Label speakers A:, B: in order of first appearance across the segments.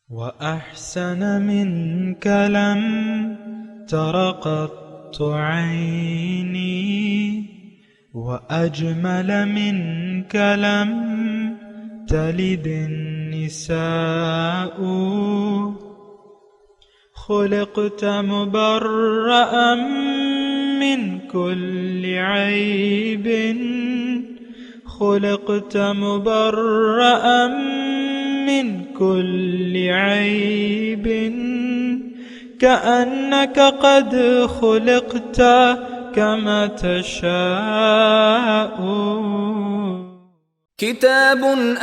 A: وأحسن منك لم تر قط عيني، وأجمل منك لم تلد النساء. خلقت مبرأ من كل عيب، خلقت مبرأ من كل عيب، كأنك قد خلقت كما تشاء.
B: كتاب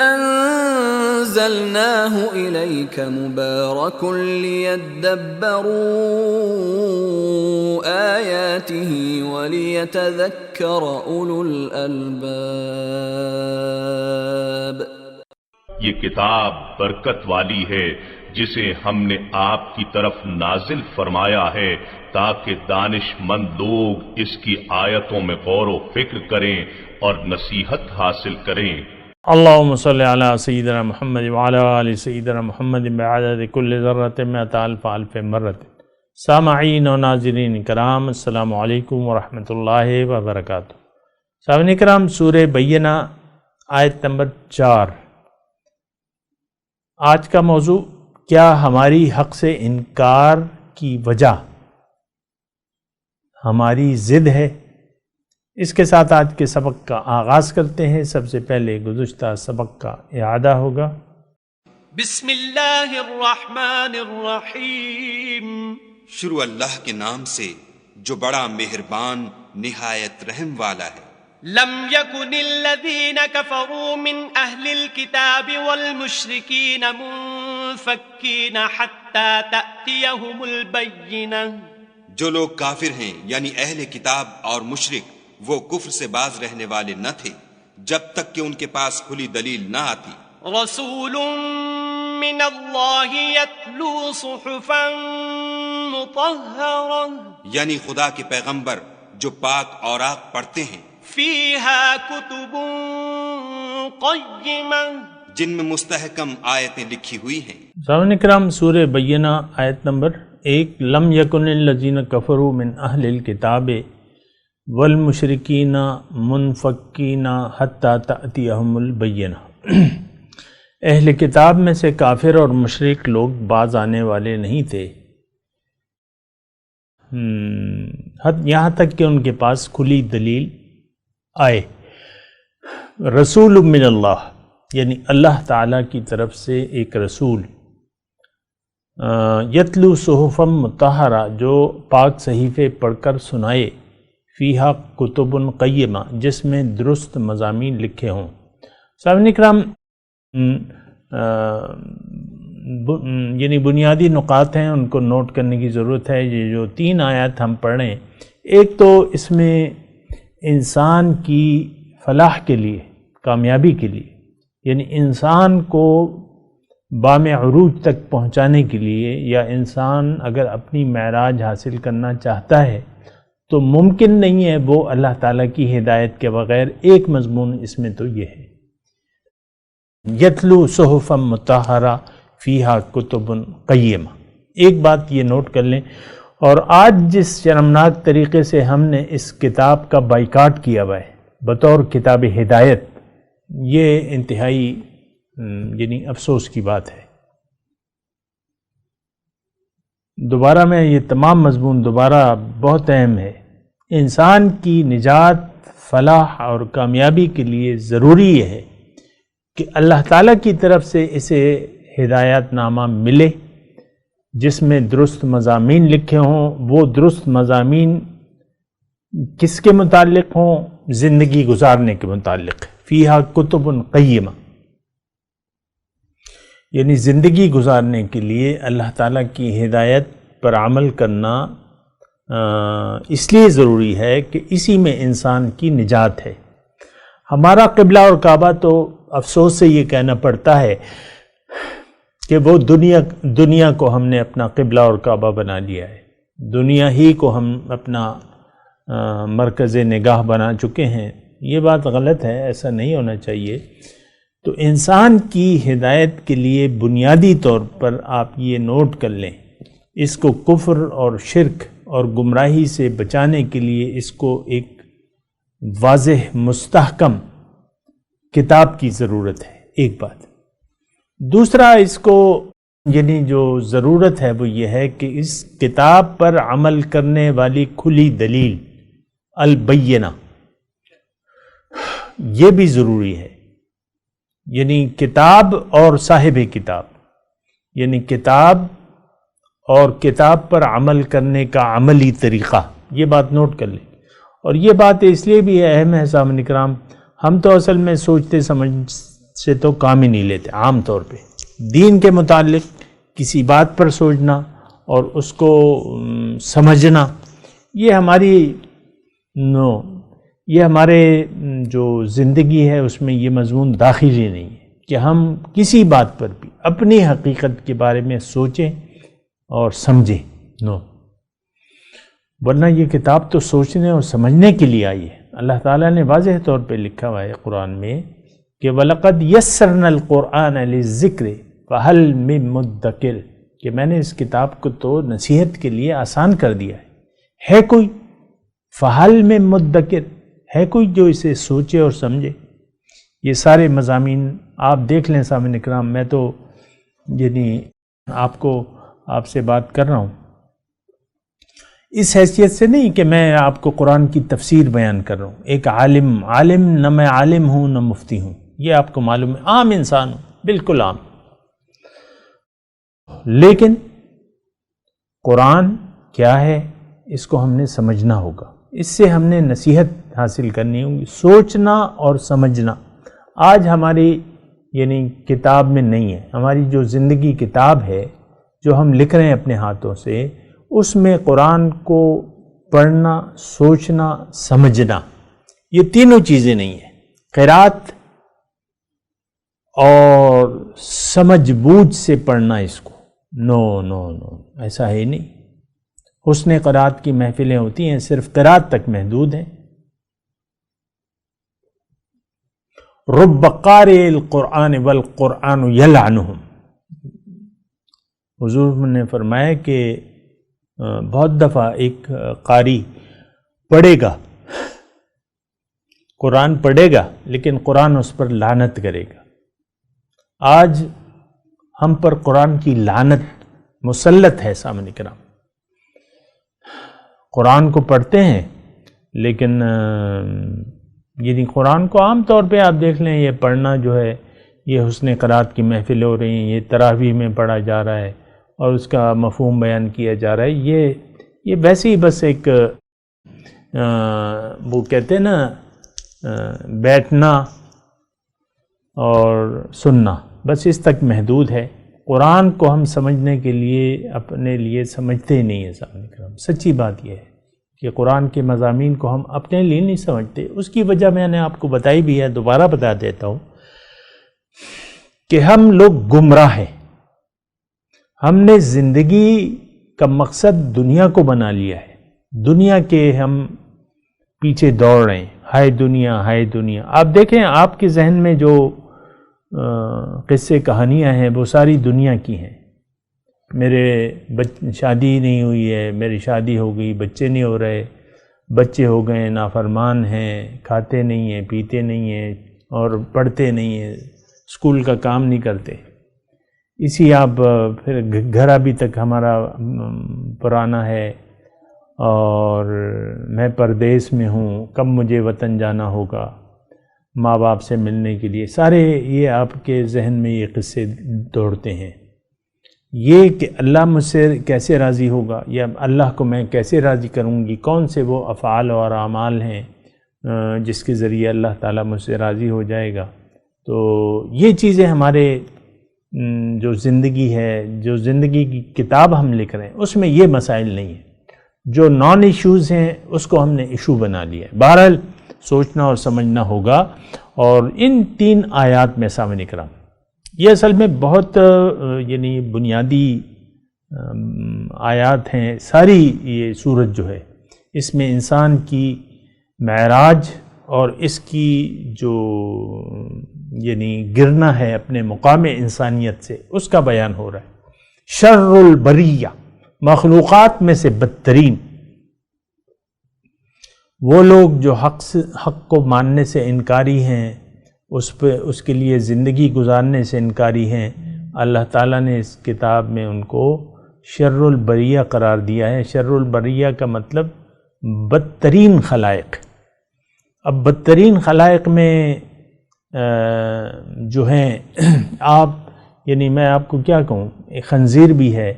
B: أنزلناه إليك مبارك ليدبروا آياته وليتذكر أولو الألباب.
C: یہ کتاب برکت والی ہے جسے ہم نے آپ کی طرف نازل فرمایا ہے تاکہ دانش مند لوگ اس کی آیتوں میں غور و فکر کریں اور نصیحت حاصل کریں.
D: اللہم صلی علی سیدنا محمد وعلی آل سیدنا محمد بعدد کل ذرۃ مئۃ الف الف مرۃ. سامعین و ناظرین کرام، السلام علیکم ورحمۃ اللہ وبرکاتہ. سامعین کرام، سورہ بینہ آیت نمبر 4. آج کا موضوع کیا ہماری حق سے انکار کی وجہ ہماری ضد ہے. اس کے ساتھ آج کے سبق کا آغاز کرتے ہیں. سب سے پہلے گزشتہ سبق کا اعادہ ہوگا.
E: بسم اللہ الرحمن الرحیم.
F: شروع اللہ کے نام سے جو بڑا مہربان نہایت رحم والا ہے.
E: لم يكن الذين كفروا من أهل الكتاب والمشركين منفكين حتى تأتيهم البينة.
F: جو لوگ کافر ہیں یعنی اہل کتاب اور مشرک وہ کفر سے باز رہنے والے نہ تھے جب تک کہ ان کے پاس کھلی دلیل نہ آتی.
E: رسول من اللہ یتلو صحفا مطہرہ،
F: یعنی خدا کے پیغمبر جو پاک اوراق پڑھتے ہیں.
E: فیہا کتب قیمہ،
F: جن میں مستحکم آیتیں لکھی ہوئی ہیں.
D: سامعین کرام، سورہ بینہ آیت نمبر 1. لم یکن الذین کفروا من اہل الکتاب والمشرکین منفکین حتی تأتیہم البینہ. اہل کتاب میں سے کافر اور مشرک لوگ باز آنے والے نہیں تھے یہاں تک کہ ان کے پاس کھلی دلیل آئے. رسول من اللہ، یعنی اللہ تعالیٰ کی طرف سے ایک رسول. یتلو صحفا مطہرہ، جو پاک صحیفے پڑھ کر سنائے. فیہا کتب قیمہ، جس میں درست مضامین لکھے ہوں. سامعین کرام، یعنی بنیادی نقاط ہیں، ان کو نوٹ کرنے کی ضرورت ہے. یہ جو 3 آیات ہم پڑھ رہے ہیں، ایک تو اس میں انسان کی فلاح کے لیے، کامیابی کے لیے، یعنی انسان کو بام عروج تک پہنچانے کے لیے، یا انسان اگر اپنی معراج حاصل کرنا چاہتا ہے تو ممکن نہیں ہے وہ اللہ تعالیٰ کی ہدایت کے بغیر. ایک مضمون اس میں تو یہ ہے، یتلو صحفا مطہرہ فیہا کتب قیمہ. ایک بات یہ نوٹ کر لیں. اور آج جس شرمناک طریقے سے ہم نے اس کتاب کا بائیکاٹ کیا ہوا ہے بطور کتاب ہدایت، یہ انتہائی یعنی افسوس کی بات ہے. دوبارہ میں یہ تمام مضمون دوبارہ بہت اہم ہے. انسان کی نجات، فلاح اور کامیابی کے لیے ضروری یہ ہے کہ اللہ تعالیٰ کی طرف سے اسے ہدایت نامہ ملے جس میں درست مضامین لکھے ہوں. وہ درست مضامین کس کے متعلق ہوں؟ زندگی گزارنے کے متعلق. فیہا کتب قیمہ، یعنی زندگی گزارنے کے لیے اللہ تعالیٰ کی ہدایت پر عمل کرنا اس لیے ضروری ہے کہ اسی میں انسان کی نجات ہے. ہمارا قبلہ اور کعبہ تو افسوس سے یہ کہنا پڑتا ہے کہ وہ دنیا کو ہم نے اپنا قبلہ اور کعبہ بنا لیا ہے. دنیا ہی کو ہم اپنا مرکز نگاہ بنا چکے ہیں. یہ بات غلط ہے، ایسا نہیں ہونا چاہیے. تو انسان کی ہدایت کے لیے بنیادی طور پر آپ یہ نوٹ کر لیں، اس کو کفر اور شرک اور گمراہی سے بچانے کے لیے اس کو ایک واضح مستحکم کتاب کی ضرورت ہے، ایک بات۔ دوسرا اس کو یعنی جو ضرورت ہے وہ یہ ہے کہ اس کتاب پر عمل کرنے والی کھلی دلیل البینہ یہ بھی ضروری ہے، یعنی کتاب اور صاحب کتاب، یعنی کتاب اور کتاب پر عمل کرنے کا عملی طریقہ، یہ بات نوٹ کر لیں۔ اور یہ بات اس لیے بھی اہم ہے سامعین کرام، ہم تو اصل میں سوچتے سمجھ سے تو کام ہی نہیں لیتے، عام طور پہ دین کے متعلق کسی بات پر سوچنا اور اس کو سمجھنا، یہ ہمارے جو زندگی ہے اس میں یہ مضمون داخل ہی نہیں ہے کہ ہم کسی بات پر بھی اپنی حقیقت کے بارے میں سوچیں اور سمجھیں، ورنہ یہ کتاب تو سوچنے اور سمجھنے کے لیے آئی ہے۔ اللہ تعالیٰ نے واضح طور پہ لکھا ہوا ہے قرآن میں کہ وَلَقَدْ يَسَّرْنَا الْقُرْآنَ لِلذِّكْرِ فَهَلْ مِن مُدَّكِرٍ، کہ میں نے اس کتاب کو تو نصیحت کے لیے آسان کر دیا ہے کوئی؟ فَهَلْ مِن مُدَّكِرٍ، ہے کوئی جو اسے سوچے اور سمجھے؟ یہ سارے مضامین آپ دیکھ لیں سامعین اکرام، میں تو یعنی آپ سے بات کر رہا ہوں اس حیثیت سے نہیں کہ میں آپ کو قرآن کی تفسیر بیان کر رہا ہوں، ایک عالم نہ میں عالم ہوں نہ مفتی ہوں، یہ آپ کو معلوم ہے، عام انسان ہوں، بالکل عام، لیکن قرآن کیا ہے اس کو ہم نے سمجھنا ہوگا، اس سے ہم نے نصیحت حاصل کرنی ہوگی، سوچنا اور سمجھنا آج ہماری یعنی کتاب میں نہیں ہے۔ ہماری جو زندگی کتاب ہے جو ہم لکھ رہے ہیں اپنے ہاتھوں سے، اس میں قرآن کو پڑھنا، سوچنا، سمجھنا، یہ تینوں چیزیں نہیں ہیں۔ قرات اور سمجھ بوجھ سے پڑھنا اس کو، نو ایسا ہے نہیں۔ حسن قرات کی محفلیں ہوتی ہیں، صرف قرات تک محدود ہیں۔ رب قارئ القرآن والقرآن یلعنہم، حضور نے فرمایا کہ بہت دفعہ ایک قاری پڑھے گا، قرآن پڑھے گا، لیکن قرآن اس پر لعنت کرے گا۔ آج ہم پر قرآن کی لعنت مسلط ہے سامنے کرام، قرآن کو پڑھتے ہیں لیکن یعنی قرآن کو عام طور پہ آپ دیکھ لیں، یہ پڑھنا جو ہے، یہ حسن قرات کی محفل ہو رہی ہیں، یہ تراویح میں پڑھا جا رہا ہے اور اس کا مفہوم بیان کیا جا رہا ہے، یہ ویسے ہی بس ایک وہ کہتے ہیں نا بیٹھنا اور سننا، بس اس تک محدود ہے۔ قرآن کو ہم سمجھنے کے لیے اپنے لیے سمجھتے ہی نہیں ہیں سامنے کرام، سچی بات یہ ہے کہ قرآن کے مضامین کو ہم اپنے لیے نہیں سمجھتے۔ اس کی وجہ میں نے آپ کو بتائی بھی ہے، دوبارہ بتا دیتا ہوں کہ ہم لوگ گمراہ ہیں۔ ہم نے زندگی کا مقصد دنیا کو بنا لیا ہے، دنیا کے ہم پیچھے دوڑ رہے ہیں، ہائے دنیا ہائے دنیا۔ آپ دیکھیں آپ کے ذہن میں جو قصے کہانیاں ہیں وہ ساری دنیا کی ہیں، میرے شادی نہیں ہوئی ہے، میری شادی ہو گئی، بچے نہیں ہو رہے، بچے ہو گئے، نافرمان ہیں، کھاتے نہیں ہیں، پیتے نہیں ہیں اور پڑھتے نہیں ہیں، اسکول کا کام نہیں کرتے۔ اسی آپ پھر گھر ابھی تک ہمارا پرانا ہے اور میں پردیس میں ہوں، کب مجھے وطن جانا ہوگا ماں باپ سے ملنے کے لیے، سارے یہ آپ کے ذہن میں یہ قصے دوڑتے ہیں۔ یہ کہ اللہ مجھ سے کیسے راضی ہوگا یا اللہ کو میں کیسے راضی کروں گی، کون سے وہ افعال اور اعمال ہیں جس کے ذریعے اللہ تعالیٰ مجھ سے راضی ہو جائے گا۔ تو یہ چیزیں ہمارے جو زندگی ہے، جو زندگی کی کتاب ہم لکھ رہے ہیں، اس میں یہ مسائل نہیں ہیں۔ جو نان ایشوز ہیں اس کو ہم نے ایشو بنا لیا ہے۔ بہرحال سوچنا اور سمجھنا ہوگا۔ اور ان 3 آیات میں سامنے کرام، یہ اصل میں بہت یعنی بنیادی آیات ہیں، ساری یہ سورت جو ہے اس میں انسان کی معراج اور اس کی جو یعنی گرنا ہے اپنے مقام انسانیت سے، اس کا بیان ہو رہا ہے۔ شر البریہ، مخلوقات میں سے بدترین وہ لوگ جو حق کو ماننے سے انکاری ہیں، اس کے لیے زندگی گزارنے سے انکاری ہیں، اللہ تعالیٰ نے اس کتاب میں ان کو شر البریہ قرار دیا ہے۔ شر البریہ کا مطلب بدترین خلائق۔ اب بدترین خلائق میں جو ہیں آپ، یعنی میں آپ کو کیا کہوں، ایک خنزیر بھی ہے،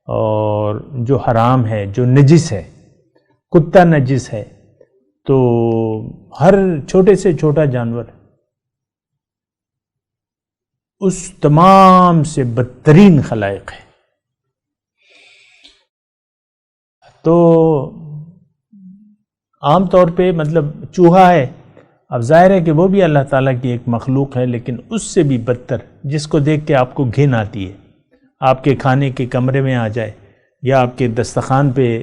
D: اور جو حرام ہے، جو نجس ہے، کتا نجس ہے، تو ہر چھوٹے سے چھوٹا جانور اس تمام سے بدترین خلائق ہے۔ تو عام طور پہ مطلب چوہا ہے، اب ظاہر ہے کہ وہ بھی اللہ تعالیٰ کی ایک مخلوق ہے، لیکن اس سے بھی بدتر، جس کو دیکھ کے آپ کو گھن آتی ہے، آپ کے کھانے کے کمرے میں آ جائے یا آپ کے دسترخوان پہ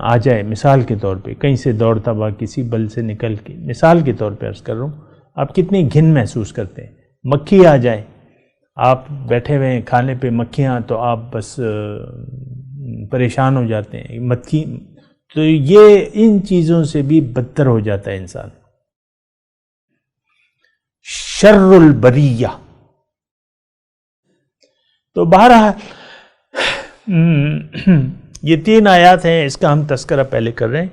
D: آ جائے، مثال کے طور پہ کہیں سے دوڑتا ہوا کسی بل سے نکل کے، مثال کے طور پہ عرض کر رہا ہوں، آپ کتنی گھن محسوس کرتے ہیں۔ مکھی آ جائے، آپ بیٹھے ہوئے ہیں کھانے پہ، مکھیاں، تو آپ بس پریشان ہو جاتے ہیں، مکھی، تو یہ ان چیزوں سے بھی بدتر ہو جاتا ہے انسان۔ شر البریہ۔ تو بہرحال یہ 3 آیات ہیں، اس کا ہم تذکرہ پہلے کر رہے ہیں۔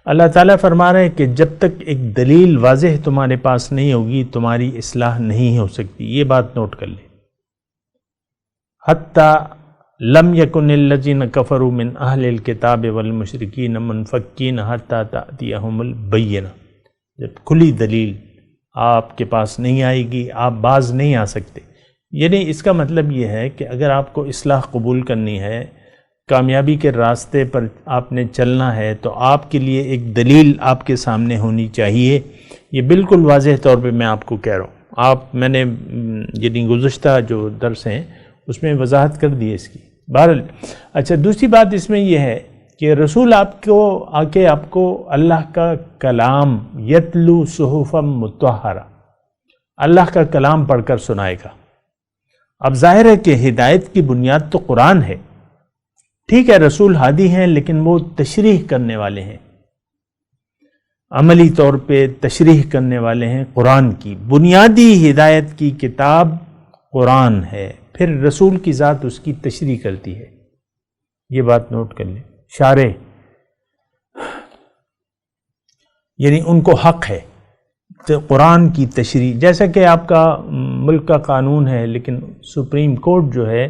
D: اللہ تعالیٰ فرما رہے ہیں کہ جب تک ایک دلیل واضح تمہارے پاس نہیں ہوگی، تمہاری اصلاح نہیں ہو سکتی۔ یہ بات نوٹ کر لیں۔ حتی لم یکن الذین کفروا من اہل الکتاب والمشرکین منفکین حتی تأتیہم البینہ۔ جب کھلی دلیل آپ کے پاس نہیں آئے گی، آپ باز نہیں آ سکتے۔ یعنی اس کا مطلب یہ ہے کہ اگر آپ کو اصلاح قبول کرنی ہے، کامیابی کے راستے پر آپ نے چلنا ہے، تو آپ کے لیے ایک دلیل آپ کے سامنے ہونی چاہیے۔ یہ بالکل واضح طور پہ میں آپ کو کہہ رہا ہوں، میں نے یعنی گزشتہ جو درس ہیں اس میں وضاحت کر دی ہے اس کی۔ بہرحال اچھا، دوسری بات اس میں یہ ہے کہ رسول آپ کو آ کے آپ کو اللہ کا کلام یتلو صحفا مطہرہ، اللہ کا کلام پڑھ کر سنائے گا۔ اب ظاہر ہے کہ ہدایت کی بنیاد تو قرآن ہے، ٹھیک ہے، رسول ہادی ہیں، لیکن وہ تشریح کرنے والے ہیں، عملی طور پہ تشریح کرنے والے ہیں قرآن کی۔ بنیادی ہدایت کی کتاب قرآن ہے، پھر رسول کی ذات اس کی تشریح کرتی ہے۔ یہ بات نوٹ کر لیں۔ شارع یعنی ان کو حق ہے قرآن کی تشریح، جیسا کہ آپ کا ملک کا قانون ہے، لیکن سپریم کورٹ جو ہے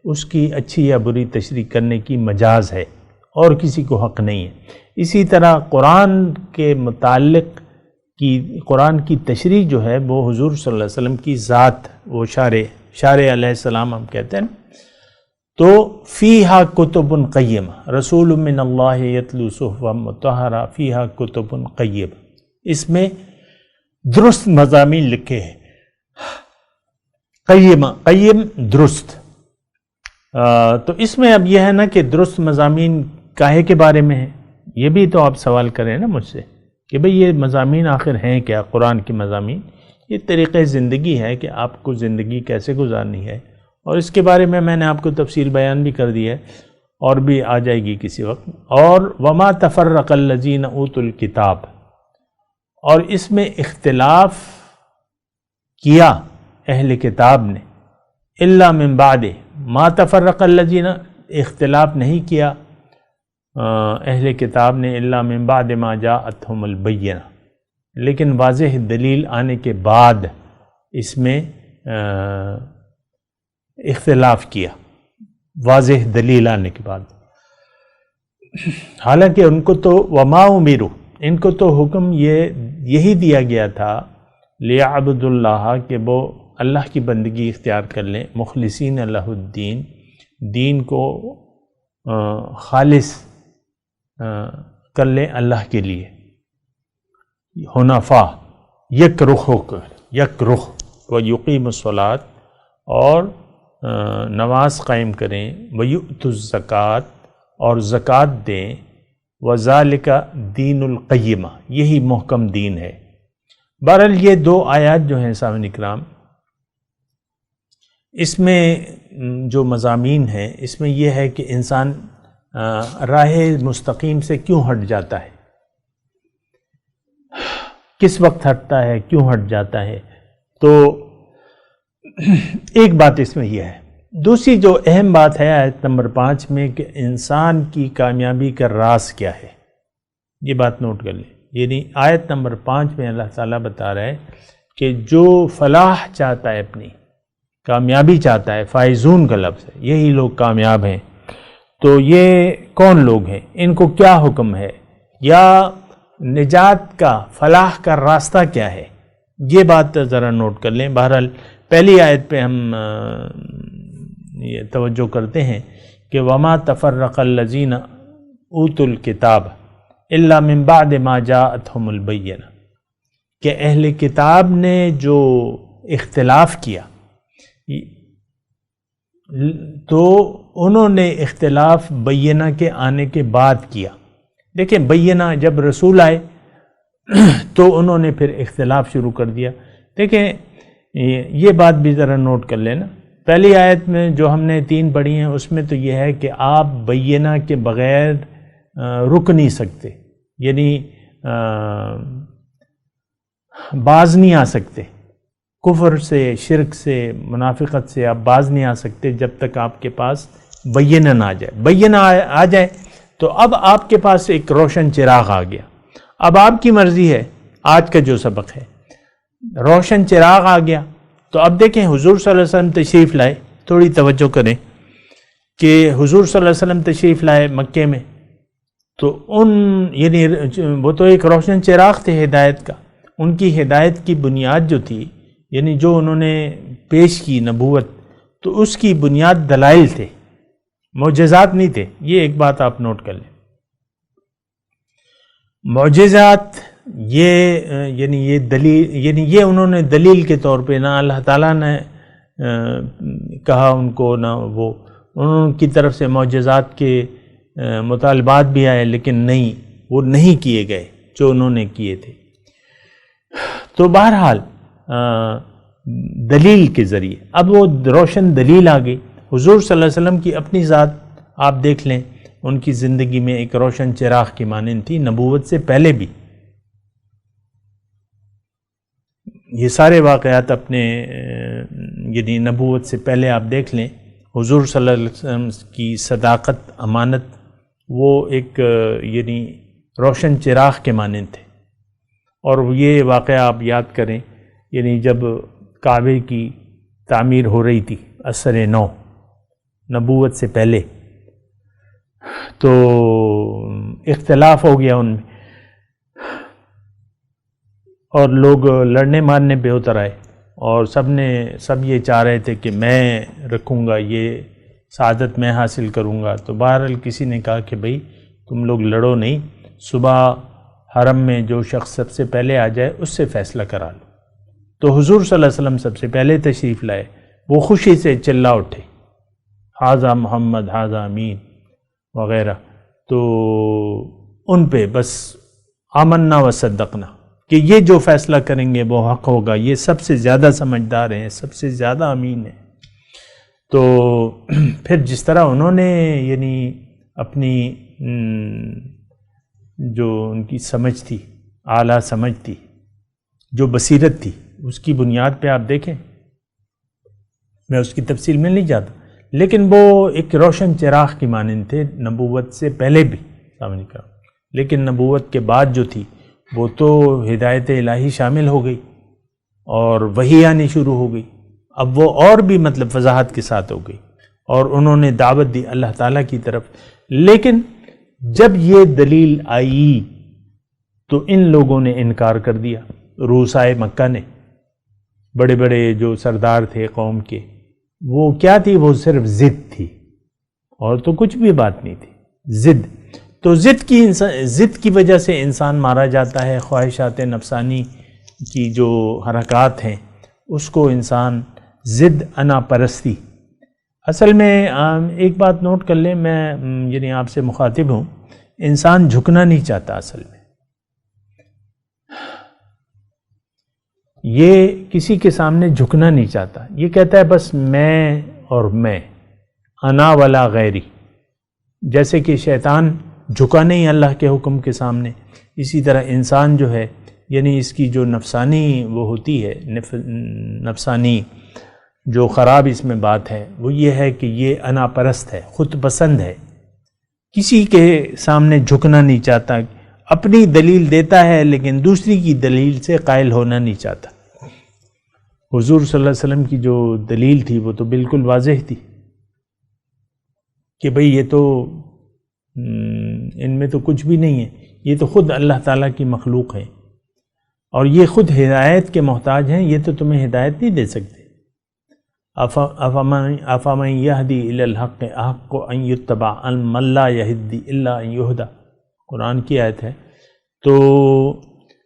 D: اس کی اچھی یا بری تشریح کرنے کی مجاز ہے، اور کسی کو حق نہیں ہے۔ اسی طرح قرآن کے متعلق قرآن کی تشریح جو ہے وہ حضور صلی اللہ علیہ وسلم کی ذات، وہ شارع علیہ السلام ہم کہتے ہیں۔ تو فیہا کتب قیمہ، رسول من اللہ یتلو صحفا مطہرہ فیہا کتب قیمہ، اس میں درست مضامین لکھے ہیں۔ قیم درست، تو اس میں اب یہ ہے نا کہ درست مضامین کاہے کے بارے میں ہے، یہ بھی تو آپ سوال کریں نا مجھ سے کہ بھئی یہ مضامین آخر ہیں کیا؟ قرآن کے مضامین یہ طریقۂ زندگی ہے کہ آپ کو زندگی کیسے گزارنی ہے، اور اس کے بارے میں نے آپ کو تفصیل بیان بھی کر دی ہے، اور بھی آ جائے گی کسی وقت۔ اور وما تفرق الذین اوتوا الکتاب، اور اس میں اختلاف کیا اہل کتاب نے، الا من بعد ما تفرق الذین، اختلاف نہیں کیا اہل کتاب نے الا من بعد ما جاءتہم البینہ، لیکن واضح دلیل آنے کے بعد اس میں اختلاف کیا، واضح دلیل آنے کے بعد۔ حالانکہ ان کو تو وما امروا، ان کو تو حکم یہی دیا گیا تھا لیعبدوا اللہ، کہ وہ اللہ کی بندگی اختیار کر لیں، مخلصین اللہ الدین، دین کو خالص کر لیں اللہ کے لیے، حنفاء، یک رخ ہو کر، یک رخ، ویقیموا الصلاۃ، اور نماز قائم کریں، ویؤتوا الزکوٰۃ، اور زکوٰۃ دیں، وذالک دین القیمہ، یہی محکم دین ہے۔ بہرحال یہ 2 آیات جو ہیں سامعین کرام، اس میں جو مضامین ہیں اس میں یہ ہے کہ انسان راہ مستقیم سے کیوں ہٹ جاتا ہے، کس وقت ہٹتا ہے، کیوں ہٹ جاتا ہے. تو ایک بات اس میں یہ ہے. دوسری جو اہم بات ہے آیت نمبر 5 میں کہ انسان کی کامیابی کا راز کیا ہے، یہ بات نوٹ کر لیں. یعنی آیت نمبر 5 میں اللہ تعالیٰ بتا رہا ہے کہ جو فلاح چاہتا ہے، اپنی کامیابی چاہتا ہے، فائزون کا لفظ ہے، یہی لوگ کامیاب ہیں. تو یہ کون لوگ ہیں، ان کو کیا حکم ہے، یا نجات کا، فلاح کا راستہ کیا ہے، یہ بات ذرا نوٹ کر لیں. بہرحال پہلی آیت پہ ہم یہ توجہ کرتے ہیں کہ وما تفرق الذین اوتوا الکتاب الا من بعد ما جاءتهم البینہ، کہ اہل کتاب نے جو اختلاف کیا تو انہوں نے اختلاف بینہ کے آنے کے بعد کیا. دیکھیں بینہ جب رسول آئے تو انہوں نے پھر اختلاف شروع کر دیا. دیکھیں یہ بات بھی ذرا نوٹ کر لینا. پہلی آیت میں جو ہم نے 3 پڑھی ہیں اس میں تو یہ ہے کہ آپ بینہ کے بغیر رک نہیں سکتے، یعنی باز نہیں آ سکتے، کفر سے، شرک سے، منافقت سے آپ باز نہیں آ سکتے جب تک آپ کے پاس بینہ نہ آ جائے. بینہ آ جائے تو اب آپ کے پاس ایک روشن چراغ آ گیا. اب آپ کی مرضی ہے، آج کا جو سبق ہے، روشن چراغ آ گیا. تو اب دیکھیں حضور صلی اللہ علیہ وسلم تشریف لائے. تھوڑی توجہ کریں کہ حضور صلی اللہ علیہ وسلم تشریف لائے مکے میں، تو یعنی وہ تو ایک روشن چراغ تھے ہدایت کا. ان کی ہدایت کی بنیاد جو تھی، یعنی جو انہوں نے پیش کی نبوت، تو اس کی بنیاد دلائل تھے، معجزات نہیں تھے. یہ ایک بات آپ نوٹ کر لیں. معجزات یہ دلیل، یعنی یہ انہوں نے دلیل کے طور پہ، نہ اللہ تعالیٰ نے کہا ان کو، نہ وہ، ان کی طرف سے معجزات کے مطالبات بھی آئے، لیکن نہیں، وہ نہیں کیے گئے جو انہوں نے کیے تھے. تو بہرحال دلیل کے ذریعے اب وہ روشن دلیل آ گئی. حضور صلی اللہ علیہ وسلم کی اپنی ذات آپ دیکھ لیں، ان کی زندگی میں ایک روشن چراغ کی مانند تھی نبوت سے پہلے بھی. یہ سارے واقعات اپنے یعنی نبوت سے پہلے آپ دیکھ لیں، حضور صلی اللہ علیہ وسلم کی صداقت، امانت، وہ ایک یعنی روشن چراغ کے مانند تھے. اور یہ واقعہ آپ یاد کریں، یعنی جب کعبے کی تعمیر ہو رہی تھی عصر نو نبوت سے پہلے، تو اختلاف ہو گیا ان میں، اور لوگ لڑنے مارنے پہ اتر آئے، اور سب یہ چاہ رہے تھے کہ میں رکھوں گا، یہ سعادت میں حاصل کروں گا. تو بہرحال کسی نے کہا کہ بھئی تم لوگ لڑو نہیں، صبح حرم میں جو شخص سب سے پہلے آ جائے اس سے فیصلہ کرا لو. تو حضور صلی اللہ علیہ وسلم سب سے پہلے تشریف لائے. وہ خوشی سے چلا اٹھے، حاذا محمد، حاذا امین وغیرہ. تو ان پہ بس آمنا و صدقنا کہ یہ جو فیصلہ کریں گے وہ حق ہوگا، یہ سب سے زیادہ سمجھدار ہیں، سب سے زیادہ امین ہیں. تو پھر جس طرح انہوں نے یعنی اپنی جو ان کی سمجھ تھی، اعلیٰ سمجھ تھی، جو بصیرت تھی، اس کی بنیاد پہ آپ دیکھیں، میں اس کی تفصیل میں نہیں جاتا، لیکن وہ ایک روشن چراغ کی مانند تھے نبوت سے پہلے بھی، سامنے کا. لیکن نبوت کے بعد جو تھی وہ تو ہدایت الہی شامل ہو گئی اور وحی آنی شروع ہو گئی. اب وہ اور بھی مطلب وضاحت کے ساتھ ہو گئی، اور انہوں نے دعوت دی اللہ تعالیٰ کی طرف. لیکن جب یہ دلیل آئی تو ان لوگوں نے انکار کر دیا. رؤسائے مکہ نے، بڑے بڑے جو سردار تھے قوم کے، وہ کیا تھی؟ وہ صرف ضد تھی، اور تو کچھ بھی بات نہیں تھی، ضد. تو ضد کی وجہ سے انسان مارا جاتا ہے. خواہشات نفسانی کی جو حرکات ہیں اس کو انسان ضد، انا پرستی. اصل میں ایک بات نوٹ کر لیں، میں یعنی آپ سے مخاطب ہوں، انسان جھکنا نہیں چاہتا اصل میں. یہ کسی کے سامنے جھکنا نہیں چاہتا، یہ کہتا ہے بس میں اور میں، انا ولا غیری. جیسے کہ شیطان جھکا نہیں اللہ کے حکم کے سامنے، اسی طرح انسان جو ہے یعنی اس کی جو نفسانی وہ ہوتی ہے، نفسانی جو خراب اس میں بات ہے وہ یہ ہے کہ یہ انا پرست ہے، خود پسند ہے، کسی کے سامنے جھکنا نہیں چاہتا، اپنی دلیل دیتا ہے لیکن دوسری کی دلیل سے قائل ہونا نہیں چاہتا. حضور صلی اللہ علیہ وسلم کی جو دلیل تھی وہ تو بالکل واضح تھی کہ بھئی یہ تو ان میں تو کچھ بھی نہیں ہے، یہ تو خود اللہ تعالیٰ کی مخلوق ہے اور یہ خود ہدایت کے محتاج ہیں، یہ تو تمہیں ہدایت نہیں دے سکتے. افمن یہدی الی الحق احق ان یتبع من لا یہدی الا ان یہدی، قرآن کی آیت ہے. تو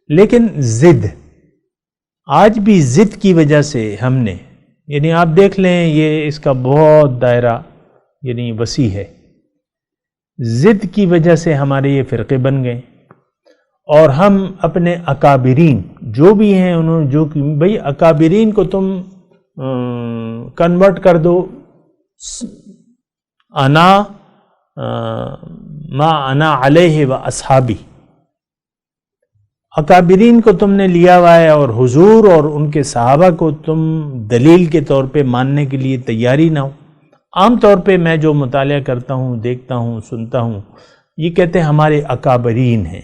D: لیکن ضد، آج بھی ضد کی وجہ سے ہم نے، یعنی آپ دیکھ لیں یہ اس کا بہت دائرہ یعنی وسیع ہے، ضد کی وجہ سے ہمارے یہ فرقے بن گئے اور ہم اپنے اکابرین جو بھی ہیں انہوں جو کہ بھئی اکابرین کو تم کنورٹ کر دو انا ما انا علیہ و اصحابی، اکابرین کو تم نے لیا ہوا ہے اور حضور اور ان کے صحابہ کو تم دلیل کے طور پہ ماننے کے لیے تیاری نہ ہو. عام طور پہ میں جو مطالعہ کرتا ہوں، دیکھتا ہوں، سنتا ہوں، یہ کہتے ہیں ہمارے اکابرین ہیں،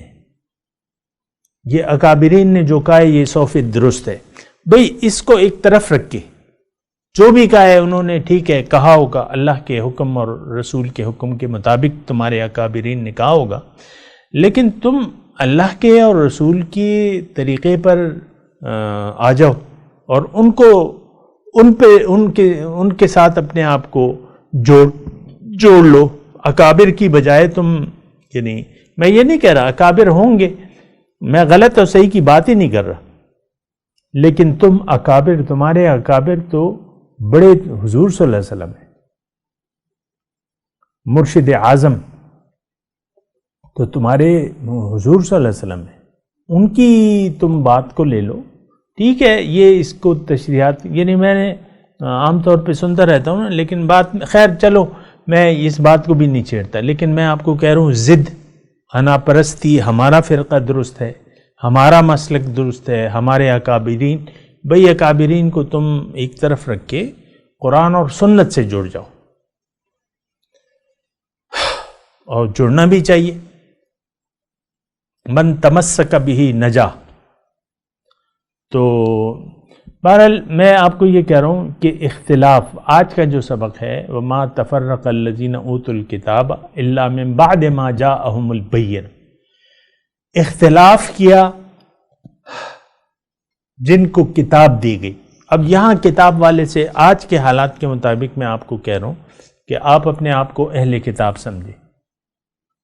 D: یہ اکابرین نے جو کہا ہے یہ 100% درست ہے. بھئی اس کو ایک طرف رکھ کے جو بھی کہا ہے انہوں نے ٹھیک ہے کہا ہوگا، اللہ کے حکم اور رسول کے حکم کے مطابق تمہارے اکابرین نے کہا ہوگا، لیکن تم اللہ کے اور رسول کے طریقے پر آ جاؤ اور ان کو ان کے ساتھ اپنے آپ کو جوڑ لو. اکابر کی بجائے تم، یعنی میں یہ نہیں کہہ رہا اکابر ہوں گے، میں غلط اور صحیح کی بات ہی نہیں کر رہا، لیکن تم اکابر، تمہارے اکابر تو بڑے حضور صلی اللہ علیہ وسلم ہیں، مرشد اعظم تو تمہارے حضور صلی اللہ علیہ وسلم ہیں، ان کی تم بات کو لے لو. ٹھیک ہے یہ اس کو تشریحات یعنی میں نے عام طور پہ سنتا رہتا ہوں نا، لیکن بات خیر چلو میں اس بات کو بھی نہیں چھیڑتا، لیکن میں آپ کو کہہ رہا ہوں ضد، انا پرستی، ہمارا فرقہ درست ہے، ہمارا مسلک درست ہے، ہمارے اکابرین، بھئی اکابرین کو تم ایک طرف رکھ کے قرآن اور سنت سے جڑ جاؤ، اور جڑنا بھی چاہیے. من تمسک بہ نجا. تو بہرحال میں آپ کو یہ کہہ رہا ہوں کہ اختلاف، آج کا جو سبق ہے وما تفرق الذین اوتوا الکتاب الا من بعد ما جاءہم البینہ، اختلاف کیا جن کو کتاب دی گئی. اب یہاں کتاب والے سے آج کے حالات کے مطابق میں آپ کو کہہ رہا ہوں کہ آپ اپنے آپ کو اہل کتاب سمجھیں.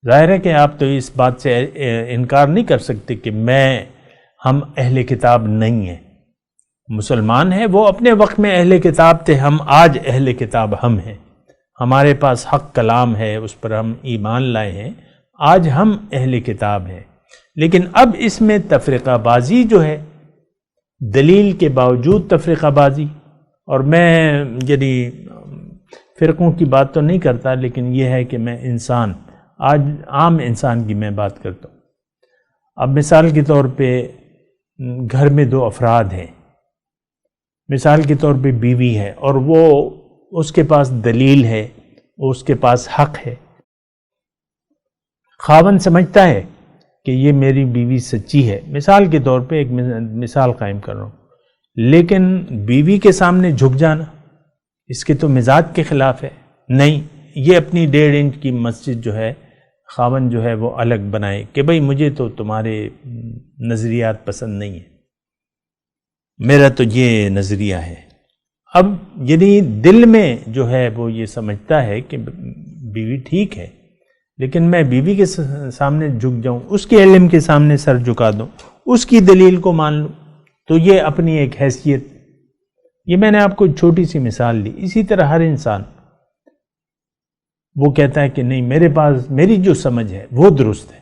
D: ظاہر ہے کہ آپ تو اس بات سے انکار نہیں کر سکتے کہ ہم اہل کتاب نہیں ہیں، مسلمان ہیں وہ اپنے وقت میں اہل کتاب تھے، ہم آج اہل کتاب ہم ہیں، ہمارے پاس حق کلام ہے، اس پر ہم ایمان لائے ہیں، آج ہم اہل کتاب ہیں. لیکن اب اس میں تفرقہ بازی جو ہے، دلیل کے باوجود تفرقہ بازی، اور میں یعنی فرقوں کی بات تو نہیں کرتا، لیکن یہ ہے کہ میں انسان، آج عام انسان کی میں بات کرتا ہوں. اب مثال کے طور پہ گھر میں 2 افراد ہیں، مثال کے طور پہ بیوی ہے اور وہ اس کے پاس دلیل ہے، اس کے پاس حق ہے، خاوند سمجھتا ہے کہ یہ میری بیوی سچی ہے، مثال کے طور پہ ایک مثال قائم کر رہا ہوں، لیکن بیوی کے سامنے جھک جانا اس کے تو مزاج کے خلاف ہے. نہیں، یہ اپنی 1.5 انچ کی مسجد جو ہے خاوند جو ہے وہ الگ بنائے کہ بھئی مجھے تو تمہارے نظریات پسند نہیں ہیں، میرا تو یہ نظریہ ہے. اب یعنی دل میں جو ہے وہ یہ سمجھتا ہے کہ بیوی ٹھیک ہے، لیکن میں بیوی کے سامنے جھک جاؤں، اس کے علم کے سامنے سر جھکا دوں، اس کی دلیل کو مان لوں، تو یہ اپنی ایک حیثیت. یہ میں نے آپ کو چھوٹی سی مثال دی. اسی طرح ہر انسان وہ کہتا ہے کہ نہیں، میرے پاس میری جو سمجھ ہے وہ درست ہے.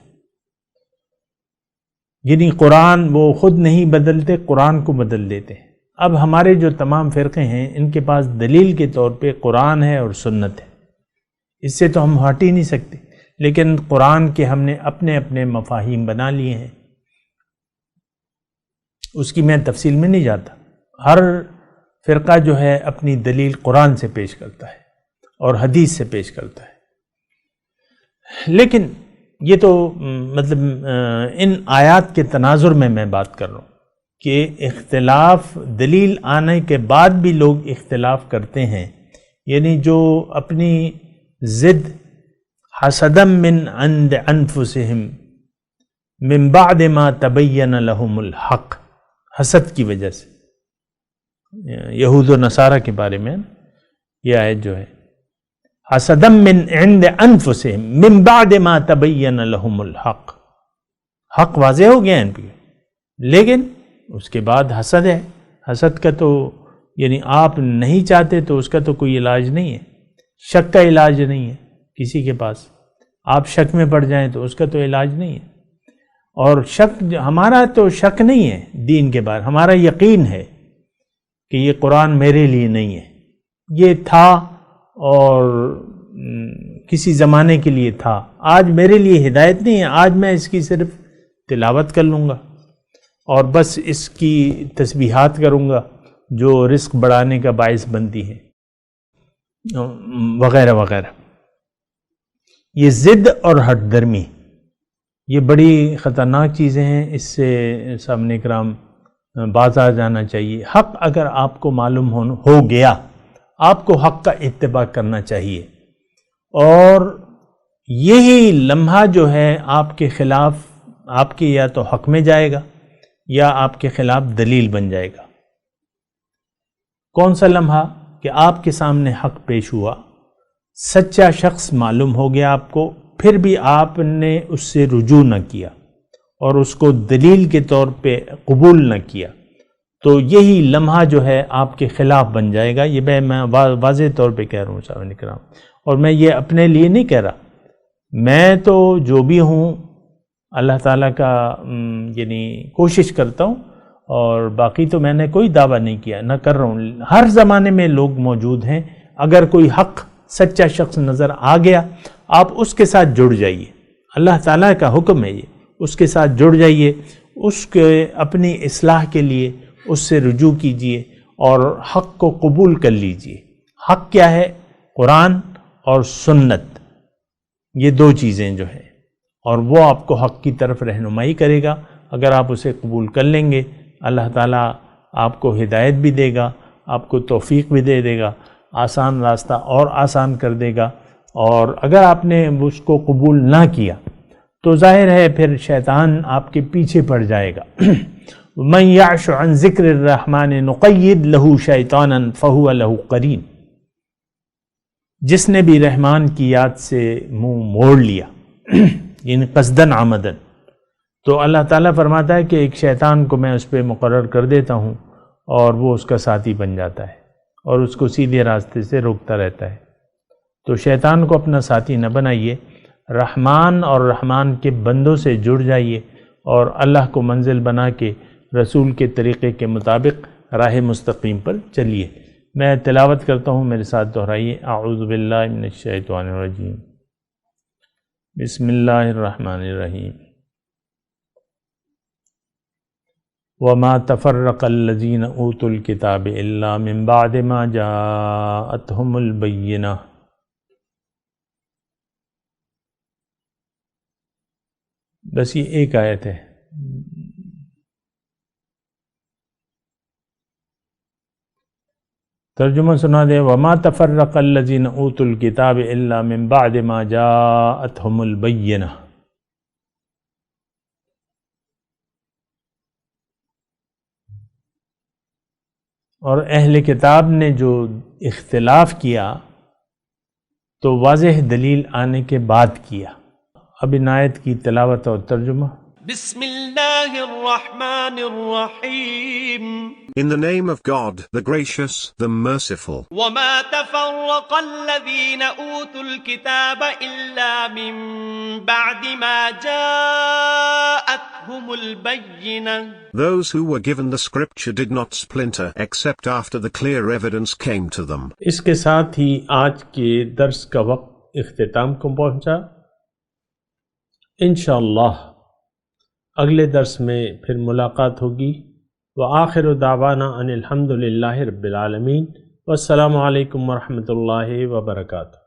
D: یعنی قرآن وہ خود نہیں بدلتے، قرآن کو بدل دیتے ہیں۔ اب ہمارے جو تمام فرقے ہیں ان کے پاس دلیل کے طور پہ قرآن ہے اور سنت ہے، اس سے تو ہم ہٹ ہی نہیں سکتے، لیکن قرآن کے ہم نے اپنے اپنے مفاہیم بنا لیے ہیں، اس کی میں تفصیل میں نہیں جاتا۔ ہر فرقہ جو ہے اپنی دلیل قرآن سے پیش کرتا ہے اور حدیث سے پیش کرتا ہے، لیکن یہ تو مطلب ان آیات کے تناظر میں بات کر رہا ہوں کہ اختلاف دلیل آنے کے بعد بھی لوگ اختلاف کرتے ہیں، یعنی جو اپنی ضد حسدم من عند انفسہم من بعد ما تبین لہم الحق، حسد کی وجہ سے، یہود و نصارہ کے بارے میں یہ آیت جو ہے حسدم من عند انفسہم من بعد ما تبین لہم الحق، حق واضح ہو گیا ان پہ، لیکن اس کے بعد حسد ہے۔ حسد کا تو یعنی آپ نہیں چاہتے تو اس کا تو کوئی علاج نہیں ہے، شک کا علاج نہیں ہے کسی کے پاس، آپ شک میں پڑ جائیں تو اس کا تو علاج نہیں ہے۔ اور شک، ہمارا تو شک نہیں ہے دین کے بارے، ہمارا یقین ہے کہ یہ قرآن میرے لیے نہیں ہے، یہ تھا اور کسی زمانے کے لیے تھا، آج میرے لیے ہدایت نہیں ہے، آج میں اس کی صرف تلاوت کر لوں گا اور بس اس کی تسبیحات کروں گا جو رزق بڑھانے کا باعث بنتی ہے، وغیرہ وغیرہ۔ یہ ضد اور ہٹ درمی یہ بڑی خطرناک چیزیں ہیں، اس سے سامنے کرام باز آ جانا چاہیے۔ حق اگر آپ کو معلوم ہو گیا، آپ کو حق کا اتباع کرنا چاہیے، اور یہی لمحہ جو ہے آپ کے خلاف، آپ کے یا تو حق میں جائے گا یا آپ کے خلاف دلیل بن جائے گا۔ کون سا لمحہ؟ کہ آپ کے سامنے حق پیش ہوا، سچا شخص معلوم ہو گیا آپ کو، پھر بھی آپ نے اس سے رجوع نہ کیا اور اس کو دلیل کے طور پہ قبول نہ کیا، تو یہی لمحہ جو ہے آپ کے خلاف بن جائے گا۔ یہ میں واضح طور پہ کہہ رہا ہوں صاحب کرام، اور میں یہ اپنے لیے نہیں کہہ رہا، میں تو جو بھی ہوں اللہ تعالیٰ کا یعنی کوشش کرتا ہوں، اور باقی تو میں نے کوئی دعویٰ نہیں کیا، نہ کر رہا ہوں۔ ہر زمانے میں لوگ موجود ہیں، اگر کوئی حق سچا شخص نظر آ گیا، آپ اس کے ساتھ جڑ جائیے، اللہ تعالیٰ کا حکم ہے یہ، اس کے ساتھ جڑ جائیے، اس کے اپنی اصلاح کے لیے اس سے رجوع کیجیے اور حق کو قبول کر لیجیے۔ حق کیا ہے؟ قرآن اور سنت، یہ دو چیزیں جو ہیں، اور وہ آپ کو حق کی طرف رہنمائی کرے گا۔ اگر آپ اسے قبول کر لیں گے، اللہ تعالیٰ آپ کو ہدایت بھی دے گا، آپ کو توفیق بھی دے دے گا، آسان راستہ اور آسان کر دے گا۔ اور اگر آپ نے اس کو قبول نہ کیا تو ظاہر ہے پھر شیطان آپ کے پیچھے پڑ جائے گا۔ من یعش عن ذکر الرحمن نقید لہ شیطانا فہو لہ قرین، جس نے بھی رحمان کی یاد سے منہ موڑ لیا یعنی قصدن عمدن، تو اللہ تعالیٰ فرماتا ہے کہ ایک شیطان کو میں اس پہ مقرر کر دیتا ہوں اور وہ اس کا ساتھی بن جاتا ہے اور اس کو سیدھے راستے سے روکتا رہتا ہے۔ تو شیطان کو اپنا ساتھی نہ بنائیے، رحمان اور رحمان کے بندوں سے جڑ جائیے اور اللہ کو منزل بنا کے رسول کے طریقے کے مطابق راہ مستقیم پر چلیے۔ میں تلاوت کرتا ہوں، میرے ساتھ دہرائیے۔ اعوذ باللہ من الشیطان الرجیم، بسم اللہ الرحمن الرحیم۔ وما تفرق الذین اوتوا الکتاب الا من بعد ما جاءتهم البینہ۔ بس یہ ایک آیت ہے۔ ترجمہ سنا دیں۔ وما تفرق الذین اوتوا الکتاب الا من بعد ما جاءتهم البینہ۔ اور اہل کتاب نے جو اختلاف کیا تو واضح دلیل آنے کے بعد کیا۔ اب ان آیت کی تلاوت اور ترجمہ۔
E: بسم اللہ الرحمن الرحیم۔
G: In the name of God, the gracious, the merciful.
E: وما تفرق الذين أوتوا الكتاب إلا من بعد ما جاءتهم جاءتهم البينة
G: Those who were given the scripture did not splinter except after the clear evidence came to them.
D: اس کے ساتھ ہی آج کے درس کا وقت اختتام کو پہنچا. انشاءاللہ اگلے درس میں پھر ملاقات ہوگی. وآخر دعوانا ان الحمد للہ رب العالمین. والسلام علیکم ورحمۃ اللہ وبرکاتہ.